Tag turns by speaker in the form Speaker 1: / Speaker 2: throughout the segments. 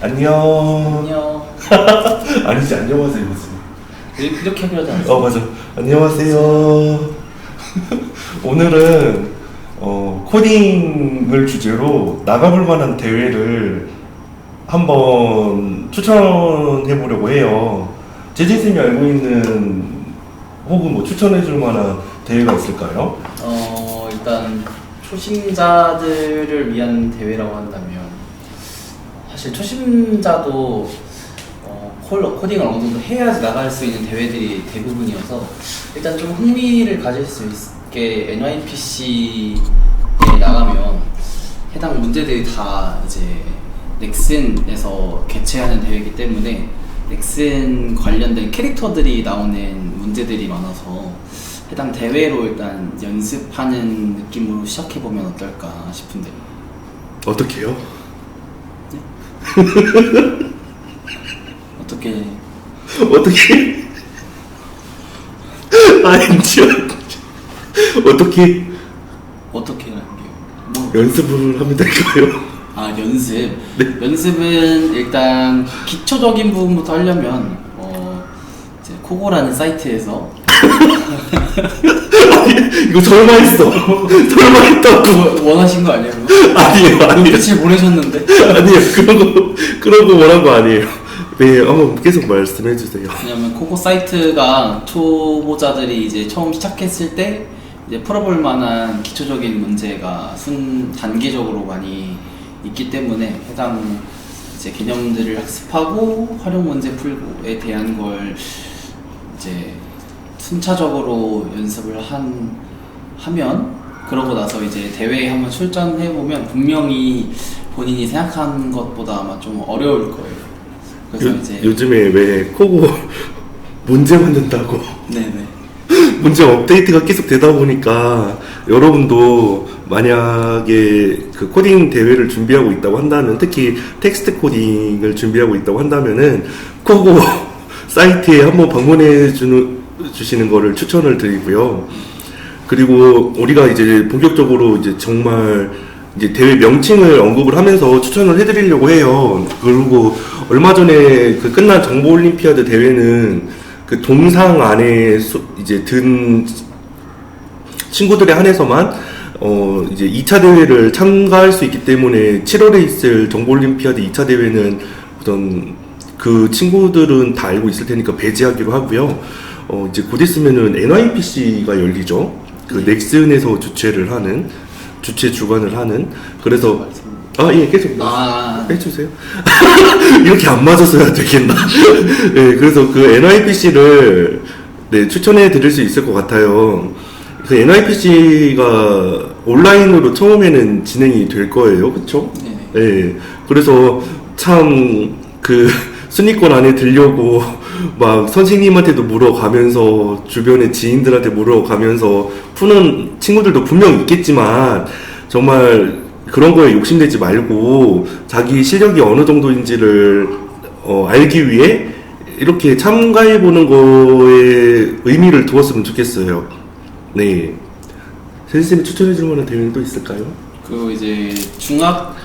Speaker 1: 안녕.
Speaker 2: 안녕.
Speaker 1: 아니지, 안녕하세요.
Speaker 2: 이렇게 하기로 하지 않았어?
Speaker 1: 맞아. 안녕하세요. 오늘은 코딩을 주제로 나가볼 만한 대회를 한번 추천해 보려고 해요. 재진쌤이 알고 있는 혹은 뭐 추천해 줄 만한 대회가 있을까요?
Speaker 2: 일단 초심자들을 위한 대회라고 한다면 사실 초심자도 코딩을 어느 정도 해야지 나갈 수 있는 대회들이 대부분이어서 일단 좀 흥미를 가질 수 있게 NYPC에 나가면 해당 문제들이 다 이제 넥슨에서 개최하는 대회이기 때문에 넥슨 관련된 캐릭터들이 나오는 문제들이 많아서 해당 대회로 일단 연습하는 느낌으로 시작해보면 어떨까 싶은데.
Speaker 1: 어떻게요?
Speaker 2: 네? 어떻게? 어떻게 하는 게요? 뭐?
Speaker 1: 연습을 하면 될까요?
Speaker 2: 연습.
Speaker 1: 네.
Speaker 2: 연습은 일단 기초적인 부분부터 하려면 이제 코고라는 사이트에서
Speaker 1: 이거 설마 했다고.
Speaker 2: 원하신 거 아니에요?
Speaker 1: 아니에요.
Speaker 2: 며칠 보내셨는데?
Speaker 1: 아니에요. 그런 거 원한 거 아니에요. 네, 한번 계속 말씀해 주세요.
Speaker 2: 왜냐면 코고 사이트가 초보자들이 이제 처음 시작했을 때 이제 풀어볼 만한 기초적인 문제가 단계적으로 많이 있기 때문에 해당 이제 개념들을 학습하고 활용 문제 풀고에 대한 걸 이제 순차적으로 연습을 하면 그러고 나서 이제 대회에 한번 출전해 보면 분명히 본인이 생각한 것보다 아마 좀 어려울 거예요. 그래서 이제
Speaker 1: 요즘에 왜 코고 문제 만든다고
Speaker 2: 네네.
Speaker 1: 문제 업데이트가 계속 되다 보니까 여러분도 만약에 그 코딩 대회를 준비하고 있다고 한다면, 특히 텍스트 코딩을 준비하고 있다고 한다면은 코고 사이트에 한번 방문해 주시는 거를 추천을 드리고요. 그리고 우리가 이제 본격적으로 이제 정말 이제 대회 명칭을 언급을 하면서 추천을 해드리려고 해요. 그리고 얼마 전에 그 끝난 정보올림피아드 대회는 그 동상 안에 이제 든 친구들에 한해서만 이제 2차 대회를 참가할 수 있기 때문에 7월에 있을 정보올림피아드 2차 대회는 우선 그 친구들은 다 알고 있을 테니까 배제하기로 하고요. 이제 곧 있으면은 NYPC가 열리죠. 그 넥슨에서 주최 주관을 하는. 그래서 예, 계속 해주세요. 이렇게 안 맞았어야 되겠나? 네, 그래서 그 NYPC를 추천해 드릴 수 있을 것 같아요. 그래서 NYPC가 온라인으로 처음에는 진행이 될 거예요, 그쵸? 네. 그래서 참 그 순위권 안에 들려고 막 선생님한테도 물어가면서 주변의 지인들한테 물어가면서 푸는 친구들도 분명 있겠지만, 정말 그런 거에 욕심내지 말고 자기 실력이 어느 정도인지를 알기 위해 이렇게 참가해보는 거에 의미를 두었으면 좋겠어요. 네. 선생님이 추천해줄 만한 대회는 또 있을까요?
Speaker 2: 그 이제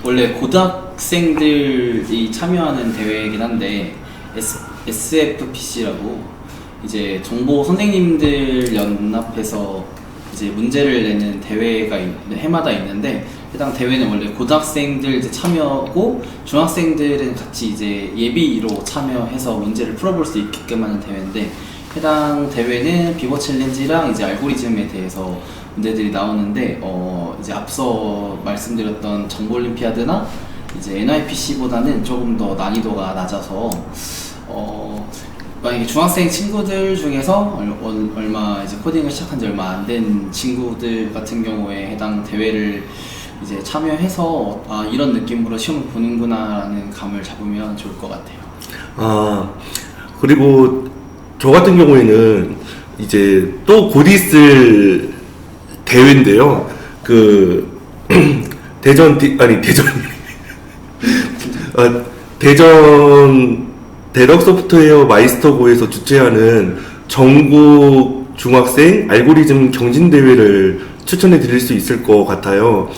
Speaker 2: 원래 고등학생들이 참여하는 대회이긴 한데 SFPC라고 이제 정보 선생님들 연합해서 이제 문제를 내는 대회가 해마다 있는데, 해당 대회는 원래 고등학생들 이제 참여하고 중학생들은 같이 이제 예비로 참여해서 문제를 풀어볼 수 있게끔 하는 대회인데, 해당 대회는 비버 챌린지랑 이제 알고리즘에 대해서 문제들이 나오는데, 이제 앞서 말씀드렸던 정보올림피아드나 이제 NYPC보다는 조금 더 난이도가 낮아서 만약에 중학생 친구들 중에서 얼마 이제 코딩을 시작한 지 얼마 안 된 친구들 같은 경우에 해당 대회를 이제 참여해서 이런 느낌으로 시험을 보는구나라는 감을 잡으면 좋을 것 같아요.
Speaker 1: 그리고 저 같은 경우에는 이제 또 곧 있을 대회인데요. 대전 대덕 소프트웨어 마이스터고에서 주최하는 전국 중학생 알고리즘 경진대회를 추천해 드릴 수 있을 것 같아요.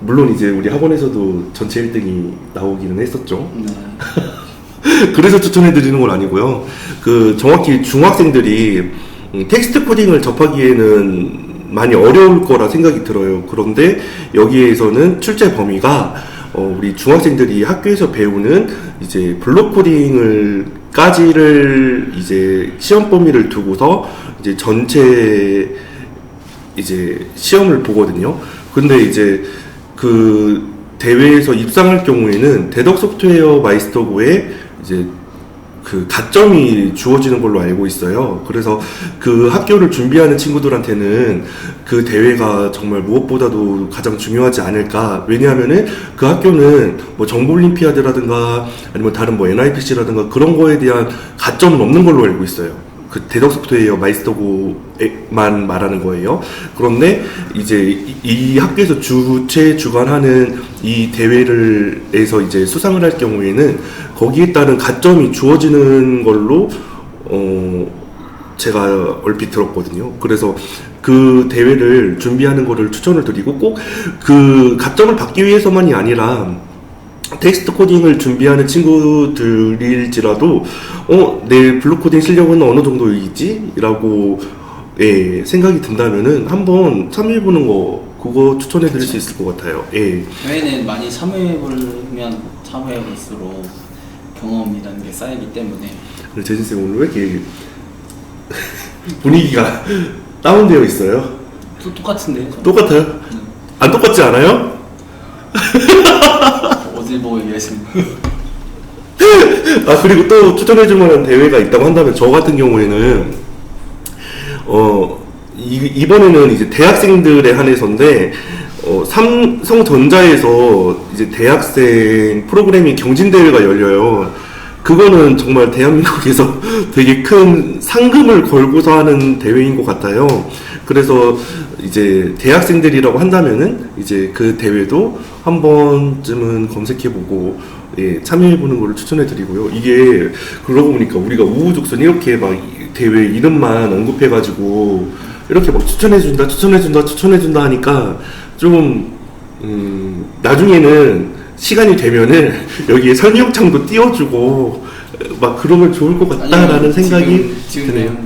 Speaker 1: 물론 이제 우리 학원에서도 전체 1등이 나오기는 했었죠.
Speaker 2: 네.
Speaker 1: 그래서 추천해드리는 건 아니고요. 그 정확히 중학생들이 텍스트 코딩을 접하기에는 많이 어려울 거라 생각이 들어요. 그런데 여기에서는 출제 범위가 우리 중학생들이 학교에서 배우는 이제 블록 코딩을까지를 이제 시험 범위를 두고서 이제 전체 이제 시험을 보거든요. 근데 이제 그 대회에서 입상할 경우에는 대덕 소프트웨어 마이스터고에 이제 그 가점이 주어지는 걸로 알고 있어요. 그래서 그 학교를 준비하는 친구들한테는 그 대회가 정말 무엇보다도 가장 중요하지 않을까. 왜냐하면은 그 학교는 뭐 정보올림피아드라든가 아니면 다른 뭐 NIPC라든가 그런 거에 대한 가점은 없는 걸로 알고 있어요. 그 대덕 소프트웨어 마이스터고만 말하는 거예요. 그런데 이제 이 학교에서 주관하는 이 대회를에서 이제 수상을 할 경우에는 거기에 따른 가점이 주어지는 걸로 제가 얼핏 들었거든요. 그래서 그 대회를 준비하는 거를 추천을 드리고 꼭 그 가점을 받기 위해서만이 아니라 텍스트 코딩을 준비하는 친구들일지라도 내 블록 코딩 실력은 어느 정도이지? 라고 예, 생각이 든다면은 한번 참여해보는 거 그거 추천해드릴 수 있을 것 같아요. 예.
Speaker 2: 대회는 많이 참여해보면 참여해볼수록 경험이라는 게 쌓이기 때문에.
Speaker 1: 근데 재진쌤 오늘 왜 이렇게 분위기가 다운되어 있어요?
Speaker 2: 똑같은데요? 저는?
Speaker 1: 똑같아요? 안 똑같지 않아요?
Speaker 2: 어딜 보고 얘기하시는
Speaker 1: 아 그리고 또 추천해줄 만한 대회가 있다고 한다면 저 같은 경우에는 이번에는 이제 대학생들에 한해서인데 삼성전자에서 이제 대학생 프로그래밍 경진대회가 열려요. 그거는 정말 대한민국에서 되게 큰 상금을 걸고서 하는 대회인 것 같아요. 그래서 이제 대학생들이라고 한다면은 이제 그 대회도 한 번쯤은 검색해보고 예, 참여해보는 거를 추천해드리고요. 이게 그러고 보니까 우리가 우후죽순 이렇게 막 대회 이름만 언급해가지고 이렇게 막 추천해준다 하니까 좀 나중에는 시간이 되면은 여기에 설명창도 띄워주고 막 그러면 좋을 것 같다라는 생각이 드네요.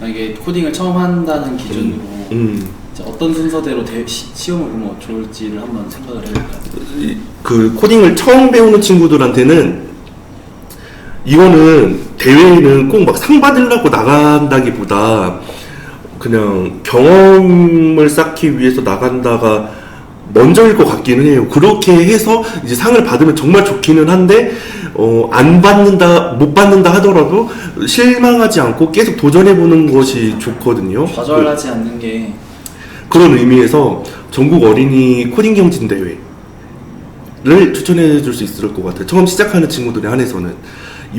Speaker 2: 만약에 코딩을 처음 한다는 기준으로 이제 어떤 순서대로 시험을 보면 좋을지를 한번 생각을 해볼까요?
Speaker 1: 그 코딩을 처음 배우는 친구들한테는 이거는 대회에는 꼭 막 상 받으려고 나간다기보다 그냥 경험을 쌓기 위해서 나간다가 먼저일 것 같기는 해요. 그렇게 해서 이제 상을 받으면 정말 좋기는 한데 안 받는다 못 받는다 하더라도 실망하지 않고 계속 도전해보는 것이 좋거든요.
Speaker 2: 좌절하지 않는 게
Speaker 1: 그런 의미에서 전국 어린이 코딩 경진 대회를 추천해 줄 수 있을 것 같아요. 처음 시작하는 친구들에 한해서는.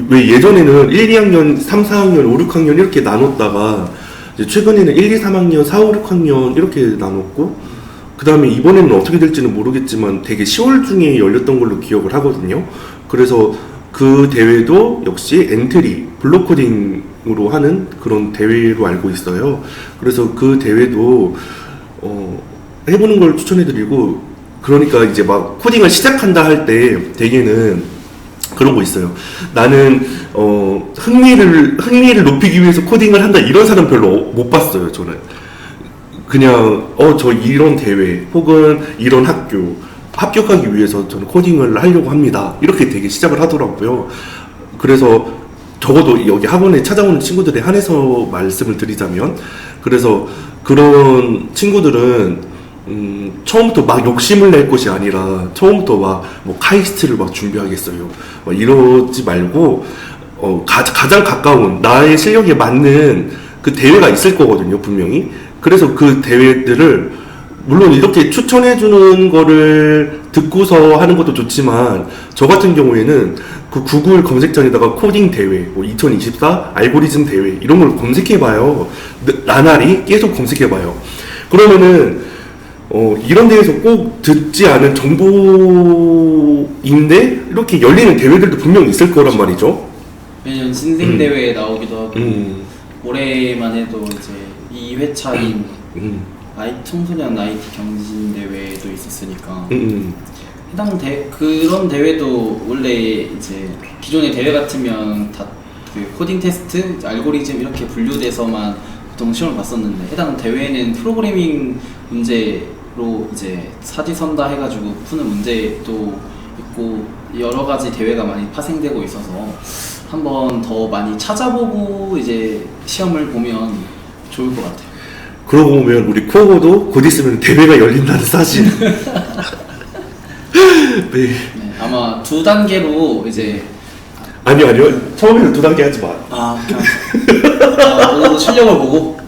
Speaker 1: 왜 예전에는 1, 2학년, 3, 4학년, 5, 6학년 이렇게 나눴다가 이제 최근에는 1, 2, 3학년, 4, 5, 6학년 이렇게 나눴고 그 다음에 이번에는 어떻게 될지는 모르겠지만 되게 10월 중에 열렸던 걸로 기억을 하거든요. 그래서 그 대회도 역시 엔트리, 블록 코딩으로 하는 그런 대회로 알고 있어요. 그래서 그 대회도 해보는 걸 추천해드리고 그러니까 이제 막 코딩을 시작한다 할 때 대개는 그런 거 있어요. 나는 흥미를 높이기 위해서 코딩을 한다 이런 사람 별로 못 봤어요. 저는 그냥 저 이런 대회 혹은 이런 학교 합격하기 위해서 저는 코딩을 하려고 합니다. 이렇게 되게 시작을 하더라고요. 그래서 적어도 여기 학원에 찾아오는 친구들에 한해서 말씀을 드리자면 그래서 그런 친구들은 처음부터 막 욕심을 낼 것이 아니라 처음부터 막 뭐 카이스트를 막 준비하겠어요. 막 이러지 말고 가장 가까운 나의 실력에 맞는 그 대회가 있을 거거든요, 분명히. 그래서 그 대회들을 물론 이렇게 추천해주는 거를 듣고서 하는 것도 좋지만 저 같은 경우에는 그 구글 검색창에다가 코딩 대회, 뭐 2024 알고리즘 대회 이런 걸 검색해봐요. 나날이 계속 검색해봐요. 그러면은 이런 데에서 꼭 듣지 않은 정보인데 이렇게 열리는 대회들도 분명 있을 거란 말이죠.
Speaker 2: 매년 신생 대회에 나오기도 하고 올해만 해도 이제 2회차인 청소년 IT 경진 대회도 있었으니까
Speaker 1: 음.
Speaker 2: 해당 그런 대회도 원래 이제 기존의 대회 같으면 다 그 코딩 테스트, 알고리즘 이렇게 분류돼서만 보통 시험을 봤었는데 해당 대회는 프로그래밍 문제로 이제 사지선다 해가지고 푸는 문제도 있고 여러 가지 대회가 많이 파생되고 있어서 한번 더 많이 찾아보고 이제 시험을 보면 좋을 것 같아요.
Speaker 1: 그러고 보면 우리 코어도 곧 있으면 대회가 열린다는 사실. 네.
Speaker 2: 네, 아마 2단계로 이제
Speaker 1: 아니요. 처음에는 2단계 하지 마.
Speaker 2: 오늘도 실력을 보고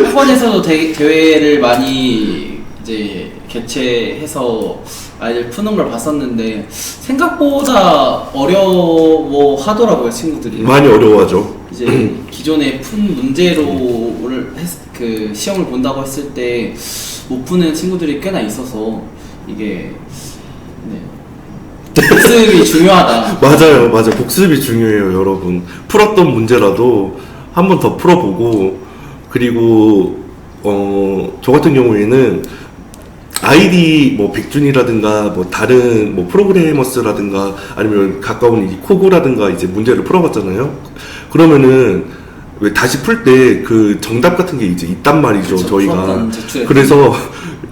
Speaker 2: 학원에서도 대회를 많이 이제 개최해서 아이들 푸는 걸 봤었는데 생각보다 어려워하더라고요 친구들이.
Speaker 1: 많이 어려워하죠.
Speaker 2: 이제 기존에 푼 문제로를 그 시험을 본다고 했을 때 못 푸는 친구들이 꽤나 있어서 이게 복습이 중요하다.
Speaker 1: 맞아요. 복습이 중요해요, 여러분. 풀었던 문제라도 한 번 더 풀어보고, 그리고 저 같은 경우에는 아이디 뭐 백준이라든가 뭐 다른 뭐 프로그래머스라든가 아니면 가까운 이 코고라든가 이제 문제를 풀어봤잖아요. 그러면은 왜 다시 풀 때 그 정답 같은 게 이제 있단 말이죠,
Speaker 2: 그쵸,
Speaker 1: 저희가. 그래서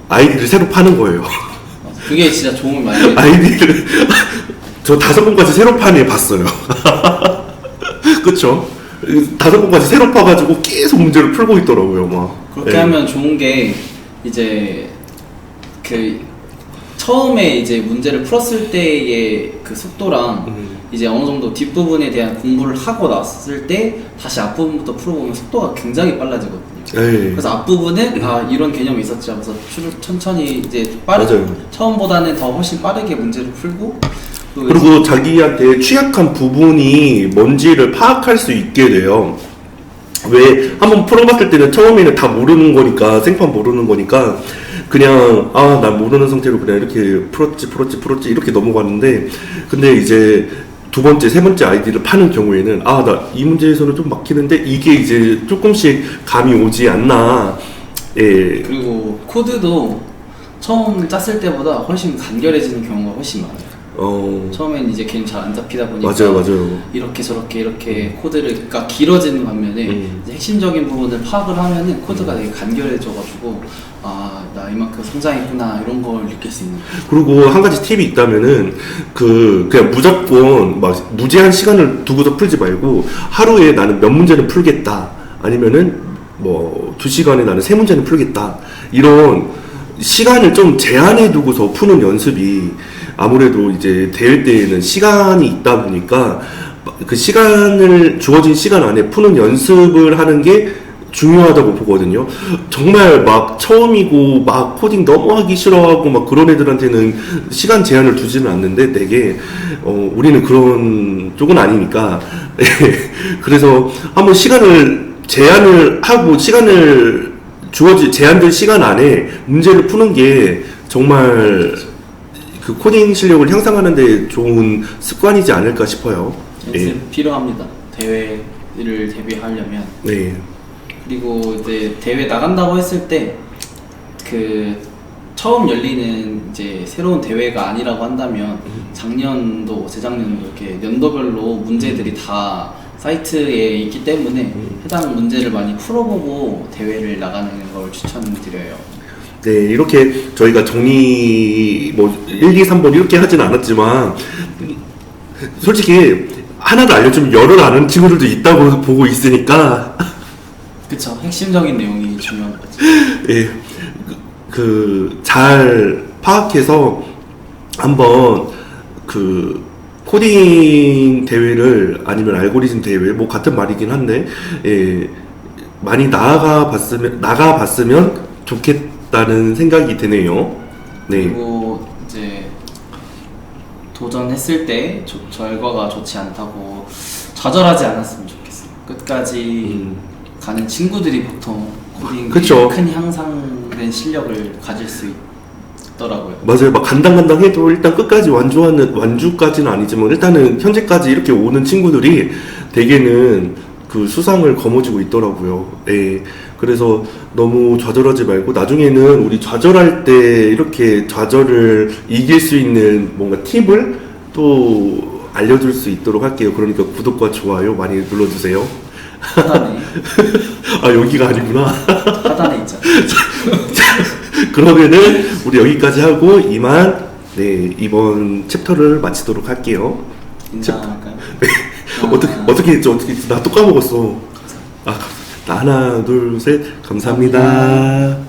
Speaker 1: 아이디를 새로 파는 거예요.
Speaker 2: 그게 진짜 도움이 많이 돼요.
Speaker 1: 아이디를 저 5번까지 새로 파네 봤어요. 그쵸? 5번까지 새로 파가지고 계속 문제를 풀고 있더라고요, 막.
Speaker 2: 그렇게
Speaker 1: 네.
Speaker 2: 하면 좋은 게 이제 그 처음에 이제 문제를 풀었을 때의 그 속도랑 이제 어느 정도 뒷부분에 대한 공부를 하고 났을 때 다시 앞부분부터 풀어보면 속도가 굉장히 빨라지거든요.
Speaker 1: 네.
Speaker 2: 그래서 앞부분은 이런 개념이 있었지 하면서 천천히 이제
Speaker 1: 맞아요.
Speaker 2: 처음보다는 더 훨씬 빠르게 문제를 풀고
Speaker 1: 그리고 자기한테 취약한 부분이 뭔지를 파악할 수 있게 돼요. 왜 한번 풀어봤을 때는 처음에는 다 모르는 거니까, 생판 모르는 거니까 그냥 난 모르는 상태로 그냥 이렇게 풀었지 이렇게 넘어갔는데, 근데 이제 2번째, 3번째 아이디를 파는 경우에는 나 이 문제에서는 좀 막히는데 이게 이제 조금씩 감이 오지 않나. 예.
Speaker 2: 그리고 코드도 처음 짰을 때보다 훨씬 간결해지는 경우가 훨씬 많아요. 처음엔 이제 걔는 잘 안 잡히다 보니까
Speaker 1: 맞아요.
Speaker 2: 이렇게 저렇게 이렇게 코드가 길어지는 반면에 이제 핵심적인 부분을 파악을 하면은 코드가 되게 간결해져가지고 나 이만큼 성장했구나 이런 걸 느낄 수 있는 거예요.
Speaker 1: 그리고 한 가지 팁이 있다면은 그냥 무조건 막 무제한 시간을 두고서 풀지 말고 하루에 나는 몇 문제는 풀겠다, 아니면은 뭐 2시간에 나는 3문제는 풀겠다, 이런 시간을 좀 제한해 두고서 푸는 연습이, 아무래도 이제 대회 때에는 시간이 있다 보니까 그 주어진 시간 안에 푸는 연습을 하는 게 중요하다고 보거든요. 정말 막 처음이고 막 코딩 너무 하기 싫어하고 막 그런 애들한테는 시간 제한을 두지는 않는데, 되게 우리는 그런 쪽은 아니니까 그래서 한번 시간을 제한을 하고 제한된 시간 안에 문제를 푸는 게 정말 그 코딩 실력을 향상하는 데 좋은 습관이지 않을까 싶어요.
Speaker 2: 연습 필요합니다. 대회를 대비하려면.
Speaker 1: 네.
Speaker 2: 그리고 이제 대회 나간다고 했을 때 그 처음 열리는 이제 새로운 대회가 아니라고 한다면 작년도 재작년도 이렇게 연도별로 문제들이 다 사이트에 있기 때문에 해당 문제를 많이 풀어보고 대회를 나가는 걸 추천드려요.
Speaker 1: 네, 이렇게 저희가 정리, 1, 2, 3번 이렇게 하진 않았지만, 솔직히, 하나를 알려주면 열을 아는 친구들도 있다고 보고 있으니까.
Speaker 2: 그쵸. 핵심적인 내용이 중요한 거죠.
Speaker 1: 예, 잘 파악해서 한번 코딩 대회를, 아니면 알고리즘 대회, 같은 말이긴 한데, 많이 나가봤으면 좋겠다는 생각이 드네요. 네.
Speaker 2: 그리고 이제 도전했을 때 결과가 좋지 않다고 좌절하지 않았으면 좋겠어요. 끝까지 가는 친구들이 보통 코딩에 큰 향상된 실력을 가질 수 있더라고요.
Speaker 1: 맞아요. 막 간당간당 해도 일단 끝까지 완주까지는 아니지만 일단은 현재까지 이렇게 오는 친구들이 대개는 그 수상을 거머쥐고 있더라고요. 예. 그래서 너무 좌절하지 말고 나중에는 우리 좌절할 때 이렇게 좌절을 이길 수 있는 뭔가 팁을 또 알려줄 수 있도록 할게요. 그러니까 구독과 좋아요 많이 눌러주세요.
Speaker 2: 하단에
Speaker 1: 아, 여기가 아니구나.
Speaker 2: 하단에 있잖아.
Speaker 1: 그러면은 우리 여기까지 하고 이번 챕터를 마치도록 할게요.
Speaker 2: 인사할까요?
Speaker 1: 네. 어떻게 했죠? 나 또 까먹었어. 하나, 둘, 셋. 감사합니다.